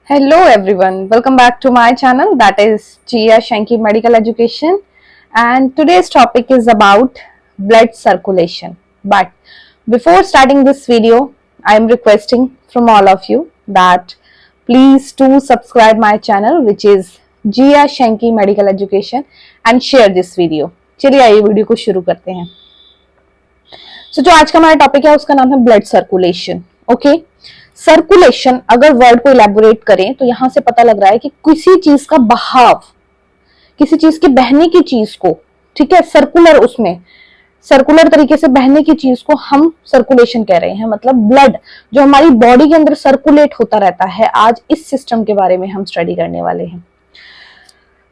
Hello everyone, welcome back to my channel, that is Jia Shanky Medical Education, and today's topic is about blood circulation. But before starting this video, I am requesting from all of you that please do subscribe my channel, which is Jia Shanky Medical Education, and share this video. चलिए आइए video को शुरू करते हैं। जो आज का हमारा टॉपिक है उसका नाम है ब्लड सर्कुलेशन। ओके, सर्कुलेशन अगर वर्ड को इलेबोरेट करें तो यहां से पता लग रहा है कि किसी चीज का बहाव, किसी चीज के बहने की चीज को, ठीक है, सर्कुलर, उसमें सर्कुलर तरीके से बहने की चीज को हम सर्कुलेशन कह रहे हैं। मतलब ब्लड जो हमारी बॉडी के अंदर सर्कुलेट होता रहता है, आज इस सिस्टम के बारे में हम स्टडी करने वाले हैं।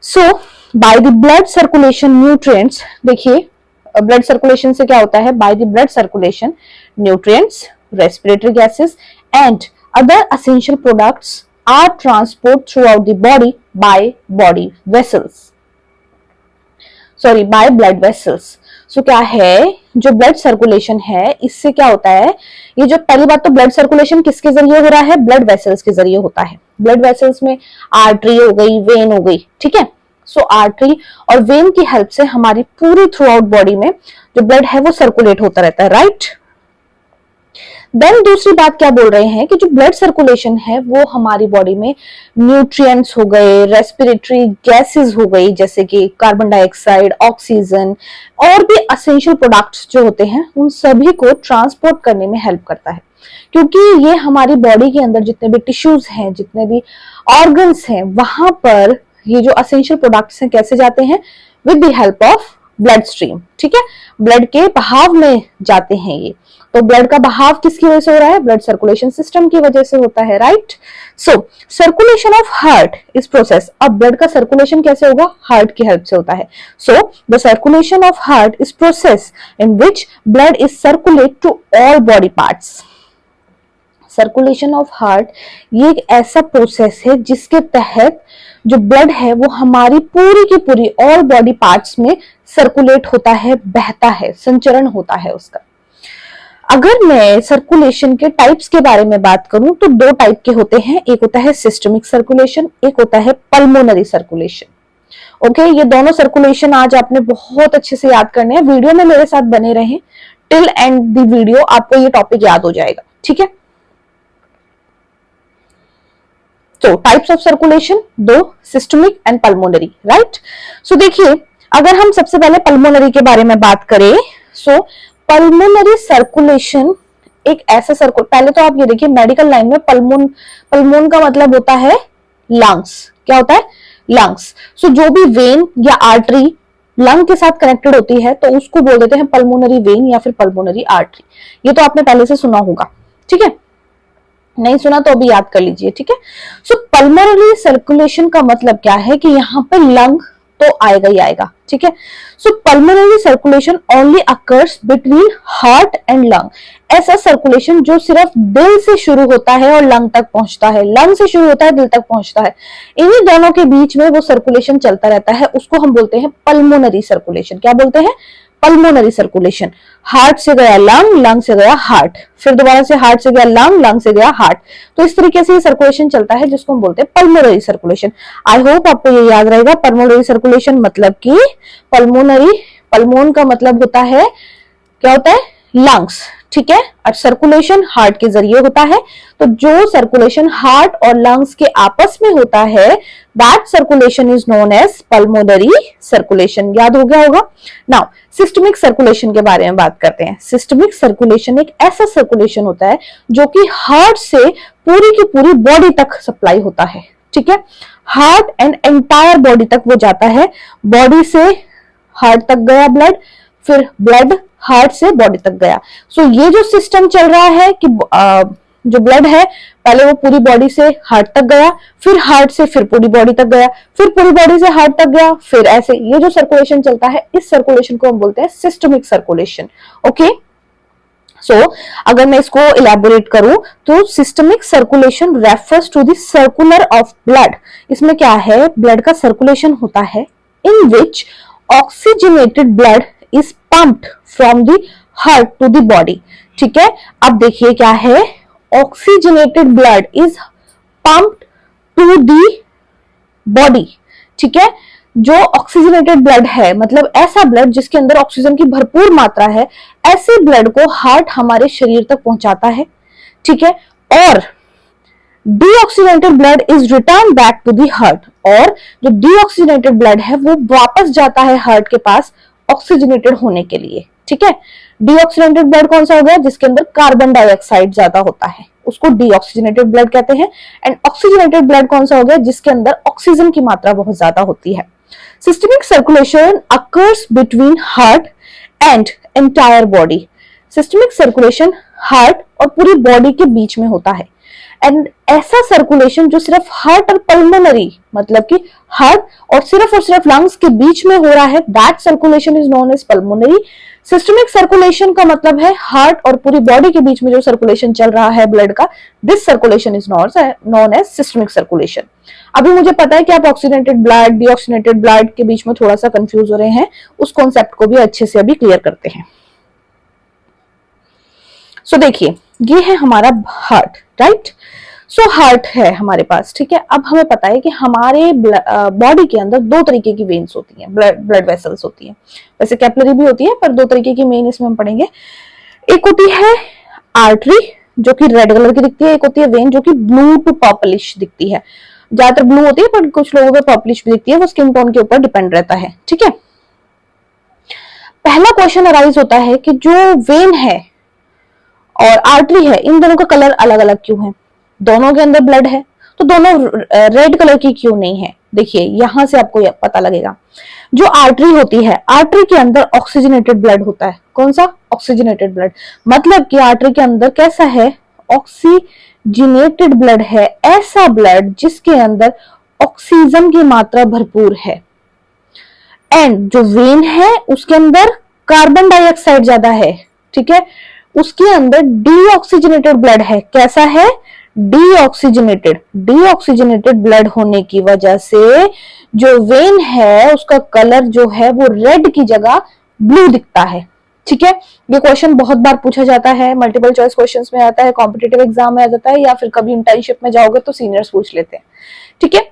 So by the blood circulation nutrients, देखिए ब्लड सर्कुलेशन से क्या होता है, by the blood circulation nutrients, respiratory gases and other essential products are transported throughout the body by body vessels, sorry, by blood vessels. So क्या है जो blood circulation है, इससे क्या होता है, ये जो पहली बात तो ब्लड सर्कुलेशन किसके जरिए हो रहा है, ब्लड वेसल्स के जरिए होता है। ब्लड वेसल्स में आर्टरी हो गई, वेन हो गई, ठीक है। सो आर्टरी और वेन की हेल्प से हमारी पूरी थ्रू आउट बॉडी में जो ब्लड है वो सर्कुलेट होता रहता है, राइट। देन दूसरी बात क्या बोल रहे हैं कि जो ब्लड सर्कुलेशन है वो हमारी बॉडी में न्यूट्रिएंट्स हो गए, रेस्पिरेटरी गैसेस हो गई, जैसे कि कार्बन डाइऑक्साइड, ऑक्सीजन और भी एसेंशियल प्रोडक्ट्स जो होते हैं, उन सभी को ट्रांसपोर्ट करने में हेल्प करता है। क्योंकि ये हमारी बॉडी के अंदर जितने भी टिश्यूज हैं, जितने भी ऑर्गन्स हैं, वहां पर ये जो एसेंशियल प्रोडक्ट्स हैं कैसे जाते हैं, with the help of blood stream, ठीक है, ब्लड के बहाव में जाते हैं ये। तो ब्लड का बहाव किसकी वजह से हो रहा है, ब्लड सर्कुलेशन सिस्टम की वजह से होता है, right. So circulation of heart is process, अब ब्लड का सर्कुलेशन कैसे होगा, हार्ट की हेल्प से होता है। So the circulation of heart is process in which blood is circulate to all body parts. Circulation of heart ये एक ऐसा प्रोसेस है जिसके तहत जो ब्लड है वो हमारी पूरी की पूरी ऑल बॉडी पार्ट्स में सर्कुलेट होता है, बहता है, संचरण होता है उसका। अगर मैं सर्कुलेशन के टाइप्स के बारे में बात करूं तो दो टाइप के होते हैं, एक होता है सिस्टमिक सर्कुलेशन, एक होता है पल्मोनरी सर्कुलेशन। ओके, ये दोनों सर्कुलेशन आज आपने बहुत अच्छे से याद करने हैं, वीडियो में मेरे साथ बने रहें टिल एंड द वीडियो, आपको ये टॉपिक याद हो जाएगा, ठीक है। तो टाइप्स ऑफ सर्कुलेशन दो, सिस्टमिक एंड पल्मोनरी, राइट। सो देखिए अगर हम सबसे पहले पल्मोनरी के बारे में बात करें, सो पल्मोनरी सर्कुलेशन एक ऐसा सर्कुल, पहले तो आप ये देखिए मेडिकल लाइन में पल्मोन का मतलब होता है लंग्स, क्या होता है, लंग्स। सो जो भी वेन या आर्टरी लंग के साथ कनेक्टेड होती है तो उसको बोल देते हैं पल्मोनरी वेन या फिर पल्मोनरी आर्टरी। ये तो आपने पहले से सुना होगा, ठीक है, नहीं सुना तो अभी याद कर लीजिए, ठीक है। सो पल्मोनरी सर्कुलेशन का मतलब क्या है कि यहाँ पे लंग तो आएगा ही आएगा, ठीक है। So pulmonary circulation only occurs between heart and lung, ऐसा सर्कुलेशन जो सिर्फ दिल से शुरू होता है और लंग तक पहुंचता है, लंग से शुरू होता है दिल तक पहुंचता है, इन्हीं दोनों के बीच में वो सर्कुलेशन चलता रहता है, उसको हम बोलते हैं पल्मोनरी सर्कुलेशन। क्या बोलते हैं, पल्मोनरी सर्कुलेशन। हार्ट से गया लंग, लंग से गया हार्ट, फिर दोबारा से हार्ट से गया लंग, लंग से गया हार्ट, तो इस तरीके से ये सर्कुलेशन चलता है जिसको हम बोलते हैं पल्मोनरी सर्कुलेशन। आई होप आपको ये याद रहेगा, पल्मोनरी सर्कुलेशन मतलब कि पल्मोनरी, पल्मोन का मतलब होता है, क्या होता है, लंग्स, ठीक है, और सर्कुलेशन हार्ट के जरिए होता है। तो जो सर्कुलेशन हार्ट और लंग्स के आपस में होता है, that circulation is known as pulmonary circulation. याद हो गया होगा। नाउ सिस्टमिक सर्कुलेशन के बारे में बात करते हैं। सिस्टमिक सर्कुलेशन एक ऐसा सर्कुलेशन होता है जो कि हार्ट से पूरी की पूरी बॉडी तक सप्लाई होता है, ठीक है, हार्ट एंड एंटायर बॉडी तक वो जाता है, बॉडी से हार्ट तक गया ब्लड, फिर ब्लड हार्ट से बॉडी तक गया। सो ये जो सिस्टम चल रहा है कि जो ब्लड है पहले वो पूरी बॉडी से हार्ट तक गया, फिर हार्ट से फिर पूरी बॉडी तक गया, फिर पूरी बॉडी से हार्ट तक गया, फिर ऐसे ये जो सर्कुलेशन चलता है, इस सर्कुलेशन को हम बोलते हैं सिस्टमिक सर्कुलेशन। ओके, सो अगर मैं इसको इलेबोरेट करूं तो systemic circulation refers to the circular of blood. इसमें क्या है, ब्लड का सर्कुलेशन होता है in which oxygenated blood is pumped from the heart to the body, ठीक है। अब देखिए क्या है, oxygenated blood is pumped to the body, ठीक है। जो ऑक्सीजनेटेड ब्लड है, मतलब ऐसा ब्लड जिसके अंदर ऑक्सीजन की भरपूर मात्रा है, ऐसे ब्लड को हार्ट हमारे शरीर तक पहुंचाता है, ठीक है। और deoxygenated blood is return back to the heart, और जो डीऑक्सीजनेटेड ब्लड है वो वापस जाता है हार्ट के पास ऑक्सीजनेटेड होने के लिए, ठीक है। डीऑक्सीजनेटेड ब्लड कौन सा हो गया? जिसके अंदर कार्बन डाइऑक्साइड ज्यादा होता है, उसको डीऑक्सीजनेटेड ब्लड कहते हैं। एंड ऑक्सीजनेटेड ब्लड कौन सा हो गया? जिसके अंदर ऑक्सीजन की मात्रा बहुत ज्यादा होती है। Systemic circulation occurs between heart and entire body. Systemic circulation heart और पूरी बॉडी के बीच में होता है। एंड ऐसा सर्कुलेशन जो सिर्फ हार्ट और पल्मोनरी, मतलब कि हार्ट और सिर्फ लंग्स के बीच में हो रहा है, that circulation is known as pulmonary. Systemic circulation का मतलब है हार्ट और पूरी बॉडी के बीच में जो सर्कुलेशन चल रहा है ब्लड का, this circulation is known as systemic circulation. अभी मुझे पता है कि आप ऑक्सीजनेटेड ब्लड, डीऑक्सीजनेटेड ब्लड के बीच में थोड़ा सा कंफ्यूज हो रहे हैं, उस कॉन्सेप्ट को भी अच्छे से अभी क्लियर करते हैं। सो देखिए, ये है हमारा हार्ट, राइट। सो हार्ट है हमारे पास, ठीक है। अब हमें पता है कि हमारे बॉडी के अंदर दो तरीके की वेन्स होती हैं, ब्लड वेसल्स होती हैं। वैसे कैपिलरी भी होती है, पर दो तरीके की मेन इसमें हम पढ़ेंगे। एक होती है आर्टरी जो कि रेड कलर की दिखती है, एक होती है वेन जो कि ब्लू टू पर्पलिश दिखती है। ज्यादातर ब्लू होती है, पर कुछ लोगों पे पर्पलिश भी दिखती है, वो स्किन टोन के ऊपर डिपेंड रहता है, ठीक है। पहला क्वेश्चन अराइज होता है कि जो वेन है और आर्टरी है, इन दोनों का कलर अलग अलग क्यों है? दोनों के अंदर ब्लड है, तो दोनों रेड कलर की क्यों नहीं है? देखिए, यहां से आपको पता लगेगा। जो आर्टरी होती है, आर्टरी के अंदर ऑक्सीजनेटेड ब्लड होता है। कौन सा? Oxygenated blood. मतलब कि आर्टरी के अंदर कैसा है? ऑक्सीजनेटेड ब्लड है, ऐसा ब्लड जिसके अंदर ऑक्सीजन की मात्रा भरपूर है। एंड जो वेन है उसके अंदर कार्बन डाइऑक्साइड ज्यादा है, ठीक है। उसके अंदर डीऑक्सीजनेटेड ब्लड है। कैसा है? डीऑक्सीजनेटेड। डीऑक्सीजनेटेड ब्लड होने की वजह से जो वेन है उसका कलर जो है वो रेड की जगह ब्लू दिखता है, ठीक है। ये क्वेश्चन बहुत बार पूछा जाता है, मल्टीपल चॉइस क्वेश्चंस में आता है, कॉम्पिटिटिव एग्जाम में आ जाता है, या फिर कभी इंटर्नशिप में जाओगे तो सीनियर्स पूछ लेते हैं, ठीक है।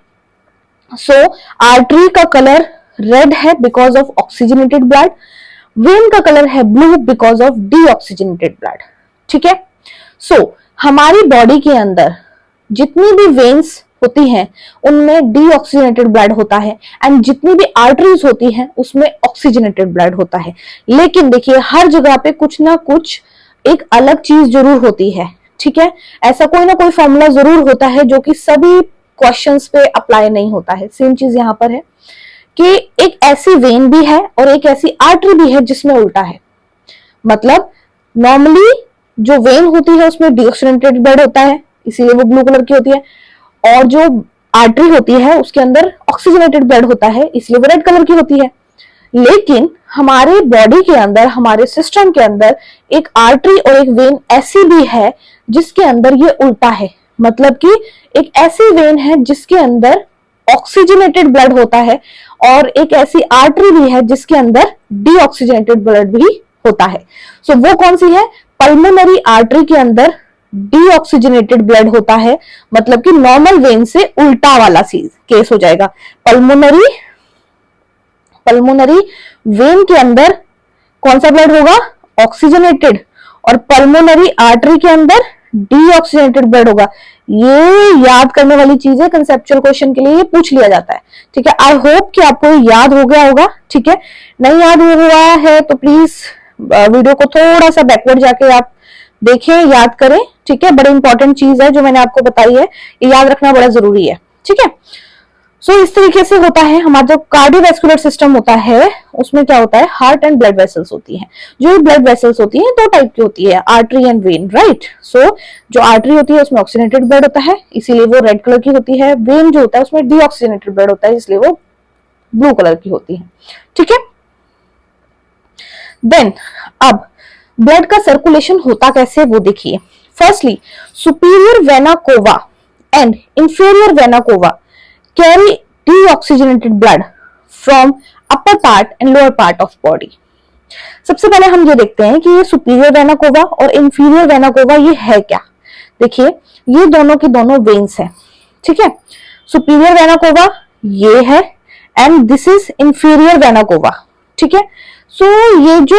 सो आर्टरी का कलर रेड है because of oxygenated blood, when का कलर है blue because of deoxygenated blood, ठीक है। सो हमारी बॉडी के अंदर जितनी भी वेन्स होती हैं उनमें डीऑक्सीजनेटेड ब्लड होता है, एंड जितनी भी आर्टरीज होती हैं उसमें ऑक्सीजनेटेड ब्लड होता है। लेकिन देखिए, हर जगह पे कुछ ना कुछ एक अलग चीज जरूर होती है, ठीक है। ऐसा कोई ना कोई फॉर्मूला जरूर होता है जो कि सभी क्वेश्चंस पे अप्लाई नहीं होता है। सेम चीज यहाँ पर है कि एक ऐसी वेन भी है और एक ऐसी आर्टरी भी है जिसमें उल्टा है। मतलब नॉर्मली जो वेन होती है उसमें डीऑक्सीजनेटेड ब्लड होता है, इसीलिए वो ब्लू कलर की होती है, और जो आर्टरी होती है उसके अंदर ऑक्सीजनेटेड ब्लड होता है, इसलिए वो रेड कलर की होती है। लेकिन हमारे बॉडी के अंदर, हमारे सिस्टम के अंदर एक आर्टरी और एक वेन ऐसी भी है जिसके अंदर ये उल्टा है। मतलब कि एक ऐसी वेन है जिसके अंदर ऑक्सीजनेटेड ब्लड होता है, और एक ऐसी आर्टरी भी है जिसके अंदर डीऑक्सीजनेटेड ब्लड भी होता है। सो वो कौन सी है? पल्मोनरी आर्टरी के अंदर डीऑक्सीजनेटेड ब्लड होता है, मतलब कि नॉर्मल वेन से उल्टा वाला केस हो जाएगा। पल्मोनरी वेन के अंदर कौन सा ब्लड होगा? ऑक्सीजनेटेड, और पल्मोनरी आर्टरी के अंदर डीऑक्सीजनेटेड ब्लड होगा। ये याद करने वाली चीज है, कंसेप्चुअल क्वेश्चन के लिए ये पूछ लिया जाता है, ठीक है। आई होप कि आपको याद हो गया होगा, ठीक है। नहीं याद हुआ है तो प्लीज वीडियो को थोड़ा सा बैकवर्ड जाके आप देखें, याद करें, ठीक है। बड़ी इंपॉर्टेंट चीज है जो मैंने आपको बताई है, ये याद रखना बड़ा जरूरी है, ठीक है। सो इस तरीके से होता है हमारा जो कार्डियोवैस्कुलर सिस्टम होता है, उसमें क्या होता है? हार्ट एंड ब्लड वेसल्स होती हैं। जो ब्लड वेसल्स होती हैं दो टाइप की होती है, आर्टरी एंड वेन, राइट। सो जो आर्टरी होती है उसमें ऑक्सीजनेटेड ब्लड होता है, इसीलिए वो रेड कलर की होती है। वेन जो होता है उसमें डीऑक्सीजनेटेड ब्लड होता है, इसलिए वो ब्लू कलर की होती है, ठीक है। देन अब ब्लड का सर्कुलेशन होता कैसे वो देखिए। Firstly, superior vena cava and inferior vena cava carry deoxygenated blood from upper part and lower part of body। सबसे पहले हम ये देखते हैं कि ये सुपीरियर वेना कोवा और इंफीरियर वेना कोवा ये है क्या। देखिए, ये दोनों की दोनों वेन्स हैं, ठीक है। सुपीरियर वेना कोवा ये है and this is inferior vena cava, ठीक है। सो ये जो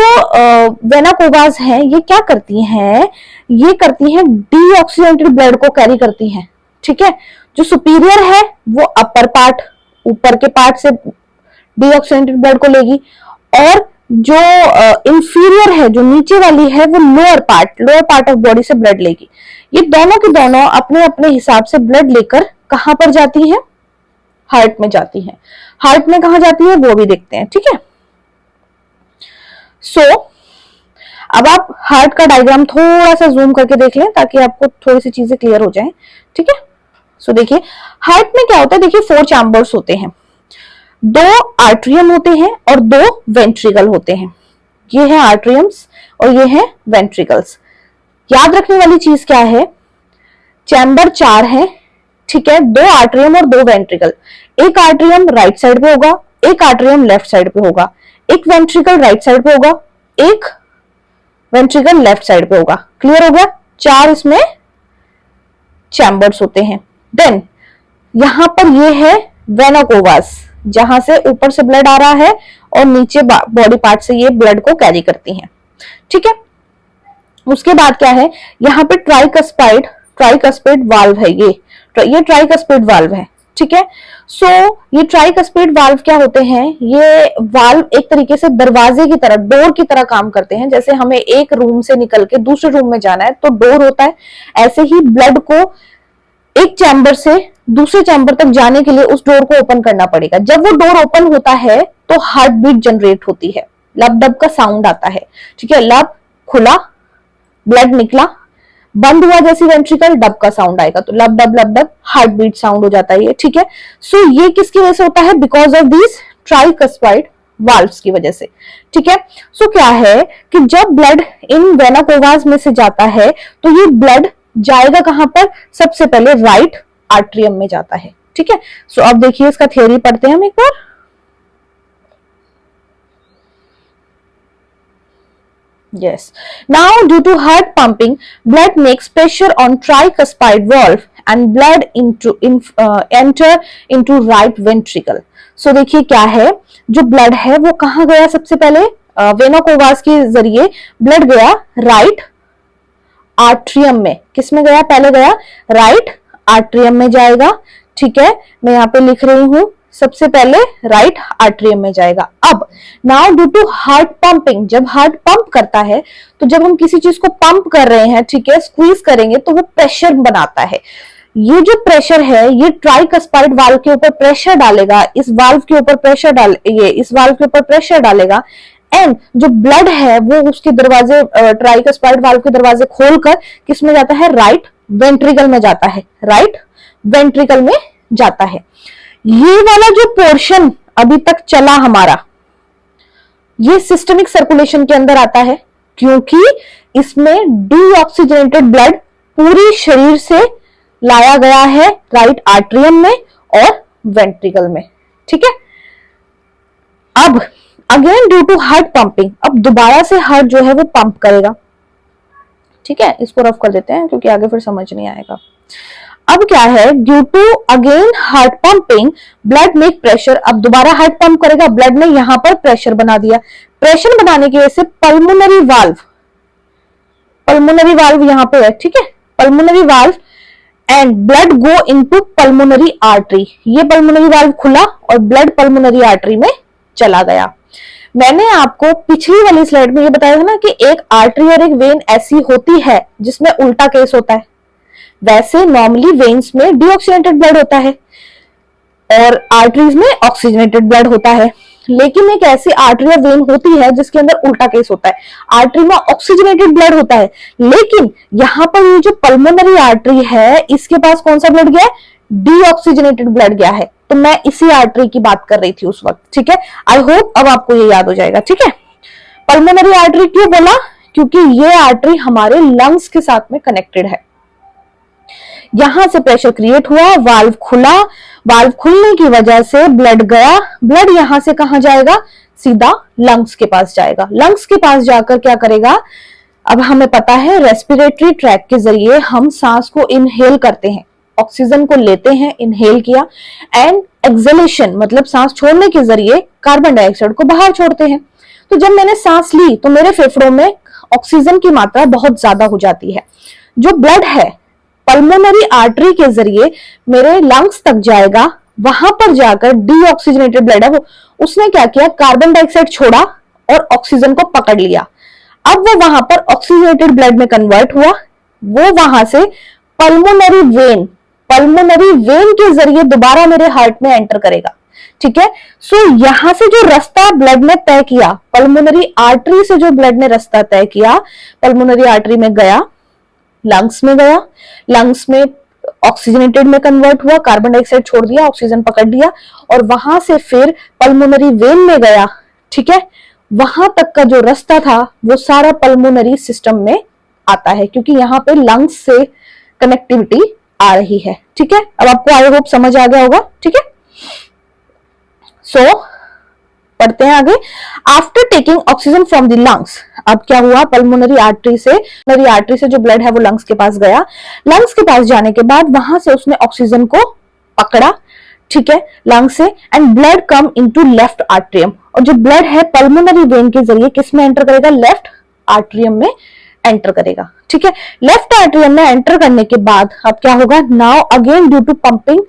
वेना कोवास हैं ये क्या करती हैं, ये करती हैं डीऑक्सीजनेटेड ब्लड को कैरी करती हैं, ठीक है। जो सुपीरियर है वो अपर पार्ट, ऊपर के पार्ट से डीऑक्सीजनेटेड ब्लड को लेगी, और जो इंफीरियर है, जो नीचे वाली है, वो लोअर पार्ट ऑफ बॉडी से ब्लड लेगी। ये दोनों की दोनों अपने अपने हिसाब से ब्लड लेकर कहां पर जाती हैं, हार्ट में जाती हैं। हार्ट में कहां जाती है वो भी देखते हैं, ठीक है। अब आप हार्ट का डायग्राम थोड़ा सा जूम करके देख लें ताकि आपको थोड़ी सी चीजें क्लियर हो जाएं, ठीक है। देखिए हार्ट में क्या होता है, देखिए 4 चैम्बर्स होते हैं, 2 आर्ट्रियम होते हैं और 2 वेंट्रिकल होते हैं। ये है आर्ट्रियम्स और ये है वेंट्रिकल्स। याद रखने वाली चीज क्या है, चैम्बर 4 है, ठीक है, 2 आर्ट्रियम और 2 वेंट्रिकल। एक आर्ट्रियम राइट साइड पे होगा, एक आर्ट्रियम लेफ्ट साइड पे होगा, एक वेंट्रिकल राइट साइड पे होगा, एक वेंट्रिकल लेफ्ट साइड पे होगा। क्लियर हो गया, 4 इसमें चैम्बर्स होते हैं। देन यहां पर ये है वेना कोवास, जहां से ऊपर से ब्लड आ रहा है और नीचे बॉडी पार्ट से ये ब्लड को कैरी करती हैं, ठीक है। उसके बाद क्या है, यहाँ पे ट्राइकस्पिड वाल्व है, ये ट्राइकस्पिड वाल्व है, ठीक है। ये ट्राइकस्पिड वाल्व क्या होते हैं, ये वाल्व एक तरीके से दरवाजे की तरह, डोर की तरह काम करते हैं। जैसे हमें एक रूम से निकल के दूसरे रूम में जाना है तो डोर होता है, ऐसे ही ब्लड को एक चैम्बर से दूसरे चैम्बर तक जाने के लिए उस डोर को ओपन करना पड़ेगा। जब वो डोर ओपन होता है तो हार्ट बीट जनरेट होती है, लब डब का साउंड आता है, ठीक है। लब खुला, ब्लड निकला, बंद हुआ जैसी वेंट्रिकल, डब का साउंड आएगा, तो लब डब हार्ट बीट साउंड हो जाता है ये, ठीक है। ये किसकी वजह से होता है, बिकॉज ऑफ दिस ट्राइकस्पाइड वाल्व्स की वजह से, ठीक है। क्या है कि जब ब्लड इन वेना कोवास में से जाता है तो ये ब्लड जाएगा कहां पर, सबसे पहले राइट आर्ट्रियम में जाता है, ठीक है। अब देखिए इसका थ्योरी पढ़ते हैं हम एक बार। Yes. Now, due to heart pumping, blood makes pressure on tricuspid valve and blood enter into right ventricle. देखिए क्या है, जो ब्लड है वो कहाँ गया, सबसे पहले वेना कोवास के जरिए ब्लड गया राइट आर्ट्रियम में। किस में गया, पहले गया राइट आर्ट्रियम में जाएगा, ठीक है। मैं यहाँ पे लिख रही हूं, सबसे पहले राइट आर्ट्रियम में जाएगा। अब now due to heart pumping, जब हार्ट पंप करता है तो जब हम किसी चीज को पंप कर रहे हैं, ठीक है, स्क्वीज करेंगे तो वो प्रेशर बनाता है। ये जो प्रेशर है ये ट्राइकस्पाइड वाल्व के ऊपर प्रेशर डालेगा, इस वाल्व के ऊपर प्रेशर डालेगा एंड जो ब्लड है वो उसके दरवाजे, ट्राइकस्पाइड वाल्व के दरवाजे खोलकर किस में जाता है, राइट वेंट्रिकल में जाता है, राइट वेंट्रिकल में जाता है। ये वाला जो पोर्शन अभी तक चला हमारा, ये सिस्टमिक सर्कुलेशन के अंदर आता है, क्योंकि इसमें डीऑक्सीजनेटेड ब्लड पूरी शरीर से लाया गया है राइट आर्ट्रियम में और वेंट्रिकल में, ठीक है। अब again due to heart pumping, अब दोबारा से हार्ट जो है वो पंप करेगा, ठीक है। इसको रफ कर देते हैं क्योंकि आगे फिर समझ नहीं आएगा। अब क्या है, due to again heart pumping blood make pressure, अब दोबारा हार्ट पंप करेगा, ब्लड ने यहां पर प्रेशर बना दिया। प्रेशर बनाने की वजह से पल्मोनरी वाल्व यहां पे है, ठीक है, pulmonary valve and blood go into pulmonary artery. ये पल्मोनरी वाल्व खुला और ब्लड पल्मोनरी आर्टरी में चला गया। मैंने आपको पिछली वाली स्लाइड में ये बताया था ना कि एक आर्टरी और एक वेन ऐसी होती है जिसमें उल्टा केस होता है। वैसे नॉर्मली वेन्स में डीऑक्सीजनेटेड ब्लड होता है और आर्टरीज में ऑक्सीजनेटेड ब्लड होता है, लेकिन एक ऐसी आर्टरी या वेन होती है जिसके अंदर उल्टा केस होता है। आर्टरी में ऑक्सीजनेटेड ब्लड होता है, लेकिन यहाँ पर ये जो पल्मोनरी आर्टरी है इसके पास कौन सा ब्लड गया है, डीऑक्सीजनेटेड ब्लड गया है। तो मैं इसी आर्टरी की बात कर रही थी उस वक्त, ठीक है। आई होप अब आपको ये याद हो जाएगा, ठीक है। पल्मोनरी आर्टरी क्यों बोला, क्योंकि ये आर्टरी हमारे लंग्स के साथ में कनेक्टेड है। यहां से प्रेशर क्रिएट हुआ, वाल्व खुला, वाल्व खुलने की वजह से ब्लड गया, ब्लड यहां से कहां जाएगा, सीधा लंग्स के पास जाएगा। लंग्स के पास जाकर क्या करेगा, अब हमें पता है रेस्पिरेटरी ट्रैक के जरिए हम सांस को इनहेल करते हैं, ऑक्सीजन को लेते हैं, इनहेल किया, एंड एक्सहेलेशन मतलब सांस छोड़ने के जरिए कार्बन डाइऑक्साइड को बाहर छोड़ते हैं। तो जब मैंने सांस ली तो मेरे फेफड़ों में ऑक्सीजन की मात्रा बहुत ज्यादा हो जाती है। जो ब्लड है पल्मोनरी आर्टरी के जरिए मेरे लंग्स तक जाएगा, वहां पर जाकर डीऑक्सीजनेटेड ब्लड है वो, उसने क्या किया, कार्बन डाइऑक्साइड छोड़ा और ऑक्सीजन को पकड़ लिया। अब वो वहां पर ऑक्सीजनेटेड ब्लड में कन्वर्ट हुआ, वो वहां से पल्मोनरी वेन के जरिए दोबारा मेरे हार्ट में एंटर करेगा। ठीक है, सो यहां से जो रास्ता ब्लड ने तय किया, पल्मोनरी आर्टरी से जो ब्लड ने रास्ता तय किया, पल्मोनरी आर्टरी में गया, लंग्स में गया, लंग्स में ऑक्सीजनेटेड में कन्वर्ट हुआ, कार्बन डाइऑक्साइड छोड़ दिया, ऑक्सीजन पकड़ लिया, और वहां से फिर पल्मोनरी वेन में गया। ठीक है, वहां तक का जो रास्ता था वो सारा पल्मोनरी सिस्टम में आता है, क्योंकि यहाँ पे लंग्स से कनेक्टिविटी आ रही है। ठीक है, अब आपको आई होप समझ आ गया होगा। ठीक है, सो पढ़ते हैं आगे। After taking oxygen from the lungs, अब क्या हुआ, पल्मोनरी आर्टरी से जो ब्लड है वो लंग्स के पास गया। लंग्स के पास जाने के बाद वहां से उसने ऑक्सीजन को पकड़ा, ठीक है, लंग्स से, and blood come into left atrium, और जो ब्लड है पल्मोनरी वेन के जरिए किस में एंटर करेगा, लेफ्ट आर्ट्रियम में एंटर करेगा। ठीक है, लेफ्ट आर्ट्रियम में एंटर करने के बाद अब क्या होगा, now again due to pumping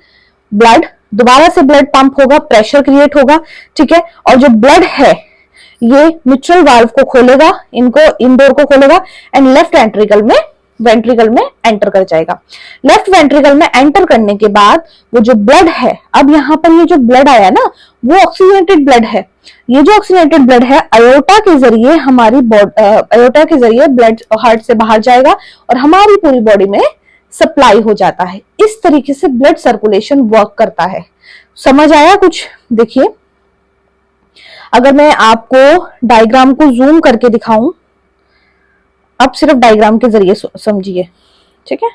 blood, दोबारा से ब्लड पंप होगा, प्रेशर क्रिएट होगा। ठीक है, और जो ब्लड है ये मिट्रल वाल्व को खोलेगा, इन डोर को खोलेगा, एंड लेफ्ट वेंट्रिकल में एंटर कर जाएगा। लेफ्ट वेंट्रिकल में एंटर करने के बाद वो जो ब्लड है, अब यहाँ पर ये जो ब्लड आया ना वो ऑक्सीजनेटेड ब्लड है। ये जो ऑक्सीजनेटेड ब्लड है अयोटा के जरिए ब्लड हार्ट से बाहर जाएगा और हमारी पूरी बॉडी में सप्लाई हो जाता है। इस तरीके से ब्लड सर्कुलेशन वर्क करता है। समझ आया कुछ? देखिए, अगर मैं आपको डायग्राम को जूम करके दिखाऊं, आप सिर्फ डायग्राम के जरिए समझिए। ठीक है,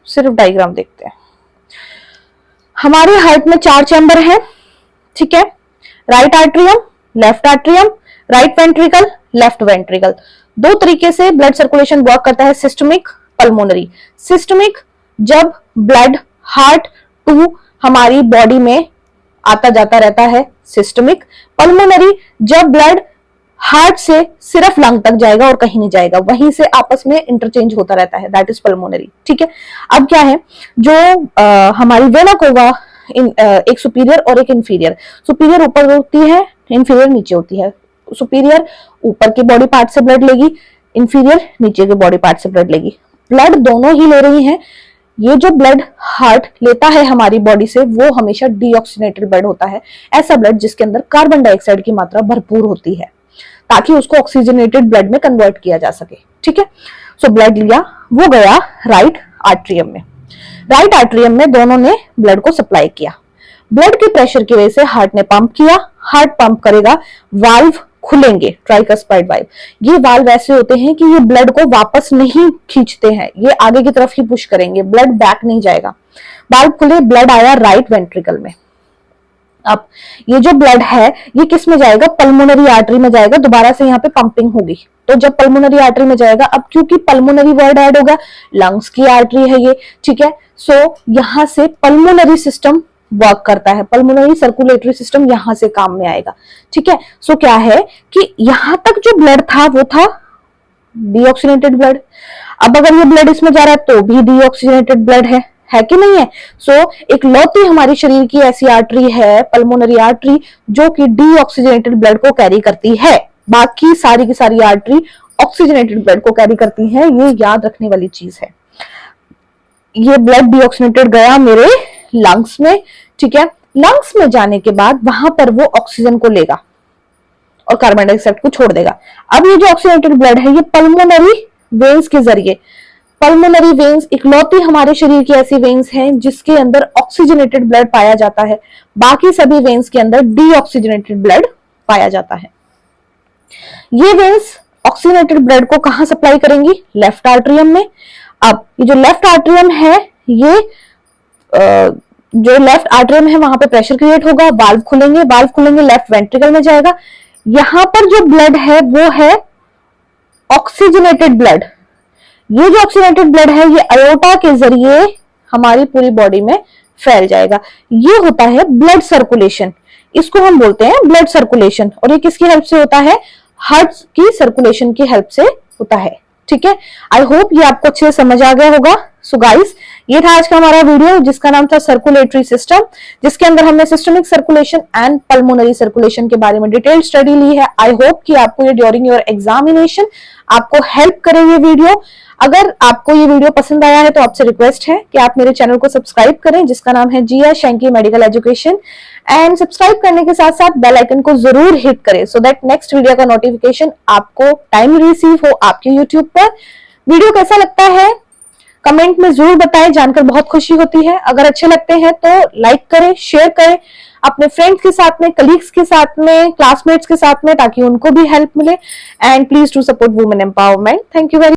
सिर्फ डायग्राम देखते हैं। हमारे हार्ट में 4 चैम्बर हैं। ठीक है, right atrium, left atrium, right ventricle, left ventricle. 2 तरीके से ब्लड सर्कुलेशन वर्क करता है, सिस्टमिक, पल्मोनरी। सिस्टमिक, जब ब्लड हार्ट टू हमारी बॉडी में आता जाता रहता है, सिस्टमिक। पल्मोनरी, जब ब्लड हार्ट से सिर्फ लंग तक जाएगा और कहीं नहीं जाएगा, वहीं से आपस में इंटरचेंज होता रहता है, दैट इज पल्मोनरी। ठीक है, अब क्या है, जो हमारी वेना कोवा एक सुपीरियर और एक इंफीरियर, सुपीरियर ऊपर होती है, इंफीरियर नीचे होती है। सुपीरियर ऊपर के बॉडी पार्ट से ब्लड लेगी, इंफीरियर नीचे के बॉडी पार्ट से ब्लड लेगी। ब्लड दोनों ही ले रही हैं। ये जो ब्लड हार्ट लेता है हमारी बॉडी से वो हमेशा डीऑक्सीजनेटेड ब्लड होता है, ऐसा ब्लड जिसके अंदर कार्बन डाइऑक्साइड की मात्रा भरपूर होती है, ताकि उसको ऑक्सीजनेटेड ब्लड में कन्वर्ट किया जा सके। ठीक है, सो ब्लड लिया, वो गया राइट आर्ट्रियम में। राइट आर्ट्रियम में दोनों ने ब्लड को सप्लाई किया। ब्लड के प्रेशर की वजह से हार्ट ने पंप किया, हार्ट पंप करेगा, वाल्व खुलेंगे, ट्राइकस्पाइड वाल्व। ये वाल्व ऐसे होते हैं कि ये ब्लड को वापस नहीं खींचते हैं, ये आगे की तरफ ही पुश करेंगे, ब्लड बैक नहीं जाएगा। वाल्व खुले, ब्लड आया राइट वेंट्रिकल में। अब ये जो ब्लड है ये किस में जाएगा, पल्मोनरी आर्टरी में जाएगा, दोबारा से यहाँ पे पंपिंग होगी। तो जब पल्मोनरी आर्टरी में जाएगा, अब क्योंकि पल्मोनरी वर्ड ऐड होगा, लंग्स की आर्टरी है ये, ठीक है, सो यहां से पल्मोनरी सिस्टम वर्क करता है, पल्मोनरी सर्कुलेटरी सिस्टम यहां से काम में आएगा। ठीक है, सो क्या है कि यहां तक जो ब्लड था वो था डीऑक्सीजनेटेड ब्लड। अब अगर ये ब्लड इसमें जा रहा है तो भी डीऑक्सीजनेटेड ब्लड है कि नहीं है? सो एक लौती हमारी शरीर की ऐसी आर्टरी है, पल्मोनरी आर्टरी, जो कि डीऑक्सीजनेटेड ब्लड को कैरी करती है। बाकी सारी की सारी आर्टरी ऑक्सीजनेटेड ब्लड को कैरी करती है, ये याद रखने वाली चीज है। ये ब्लड डीऑक्सीजनेटेड गया मेरे लंग्स में, ठीक है, लंग्स में जाने के बाद वहां पर वो ऑक्सीजन को लेगा और कार्बन डाइऑक्साइड को छोड़ देगा। अब ये जो ऑक्सीजनेटेड ब्लड है ये पल्मोनरी वेन्स के जरिए, पल्मोनरी वेन्स इकलौती हमारे शरीर की ऐसी वेन्स हैं जिसके अंदर ऑक्सीजनेटेड ब्लड पाया जाता है, बाकी सभी वेन्स के अंदर डीऑक्सीजनेटेड ब्लड पाया जाता है। ये वेन्स ऑक्सीजनेटेड ब्लड को कहां सप्लाई करेंगी, लेफ्ट आर्ट्रियम में। अब ये जो लेफ्ट आर्ट्रियम है, ये जो लेफ्ट आर्ट्रियम है वहां पे प्रेशर क्रिएट होगा, वाल्व खुलेंगे, लेफ्ट वेंट्रिकल में जाएगा। यहां पर जो ब्लड है वो है ऑक्सीजनेटेड ब्लड, ये जो ऑक्सीजनेटेड ब्लड है ये अयोटा के जरिए हमारी पूरी बॉडी में फैल जाएगा। ये होता है ब्लड सर्कुलेशन, इसको हम बोलते हैं ब्लड सर्कुलेशन। और ये किसकी हेल्प से होता है? हार्ट की सर्कुलेशन की हेल्प से होता है। ठीक है, आई होप ये आपको अच्छे से समझ आ गया होगा। सो गाइस, ये था आज का हमारा वीडियो जिसका नाम था सर्कुलेटरी सिस्टम, जिसके अंदर हमने systemic circulation and pulmonary circulation के बारे में डिटेल स्टडी ली है। आई होप कि आपको ये ड्यूरिंग योर एग्जामिनेशन आपको हेल्प करे ये वीडियो। अगर आपको ये वीडियो पसंद आया है तो आपसे रिक्वेस्ट है कि आप मेरे चैनल को सब्सक्राइब करें, जिसका नाम है जिया शेंकी मेडिकल एजुकेशन, एंड सब्सक्राइब करने के साथ साथ बेल आइकन को जरूर हिट करें सो दैट नेक्स्ट वीडियो का नोटिफिकेशन आपको टाइम रिसीव हो आपके यूट्यूब पर। वीडियो कैसा लगता है कमेंट में जरूर बताएं, जानकर बहुत खुशी होती है। अगर अच्छे लगते हैं तो लाइक करें, शेयर करें अपने फ्रेंड्स के साथ में, कलीग्स के साथ में, क्लासमेट्स के साथ में, ताकि उनको भी हेल्प मिले। And please to support women empowerment. Thank you very